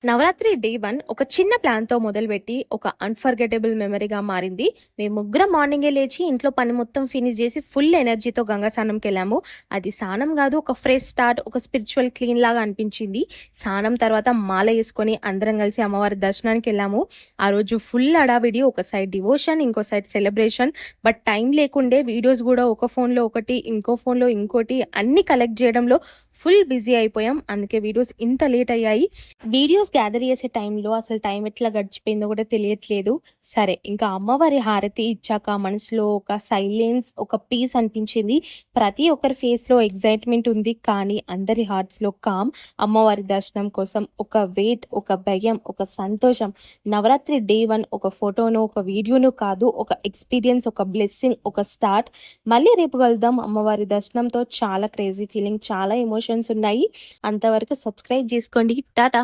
Navratri day 1 ఒక చిన్న ప్లాన్‌తో మొదలుపెట్టి, ఒక అన్‌ఫర్గెటబుల్ మెమరీగా మారింది. మేము ముగ్గురం మార్నింగే లేచి, ఇంట్లో పని మొత్తం ఫినిష్ జేసి, ఫుల్ ఎనర్జీతో గంగా స్నానంకెళ్ళాము. అది స్నానం గాదు, ఒక ఫ్రెష్ స్టార్ట్, ఒక స్పిరిచువల్ క్లీన్ లాగా అనిపించింది. స్నానం తర్వాత మాల యేసుకొని, అందరం కలిసి అమ్మవారి దర్శనానికెళ్ళాము. ఆ రోజు ఫుల్ హడావిడి, ఒక సైడ్ డివోషన్, ఇంకో సైడ్ సెలబ్రేషన్. బట్ టైం లేకుండే వీడియోస్ గూడా ఒక ఫోన్‌లో ఒకటి, ఇంకో ఫోన్‌లో ఇంకోటి అన్నీ కలెక్ట్ జేయడంలో ఫుల్ బిజీ అయిపోయాం. అందుకే వీడియోస్ ఇంత లేట్ అయ్యాయి. వీడియోస్ గ్యాదర్ చేసే టైంలో అసలు టైం ఎట్లా గడిచిపోయిందో కూడా తెలియట్లేదు. సరే, ఇంకా అమ్మవారి హారతి ఇచ్చాక మనసులో ఒక సైలెన్స్, ఒక పీస్ అనిపించింది. ప్రతి ఒక్కరి ఫేస్లో ఎగ్జైట్మెంట్ ఉంది, కానీ అందరి హార్ట్స్లో కామ్. అమ్మవారి దర్శనం కోసం ఒక వెయిట్, ఒక భయం, ఒక సంతోషం. నవరాత్రి డే 1 ఒక ఫోటోను, ఒక వీడియోను కాదు, ఒక ఎక్స్పీరియన్స్, ఒక బ్లెస్సింగ్, ఒక స్టార్ట్. మళ్ళీ రేపు కలుద్దాం. అమ్మవారి దర్శనంతో చాలా క్రేజీ ఫీలింగ్, చాలా ఎమోషన్స్ ఉన్నాయి. అంతవరకు సబ్స్క్రైబ్ చేసుకోండి. టాటా.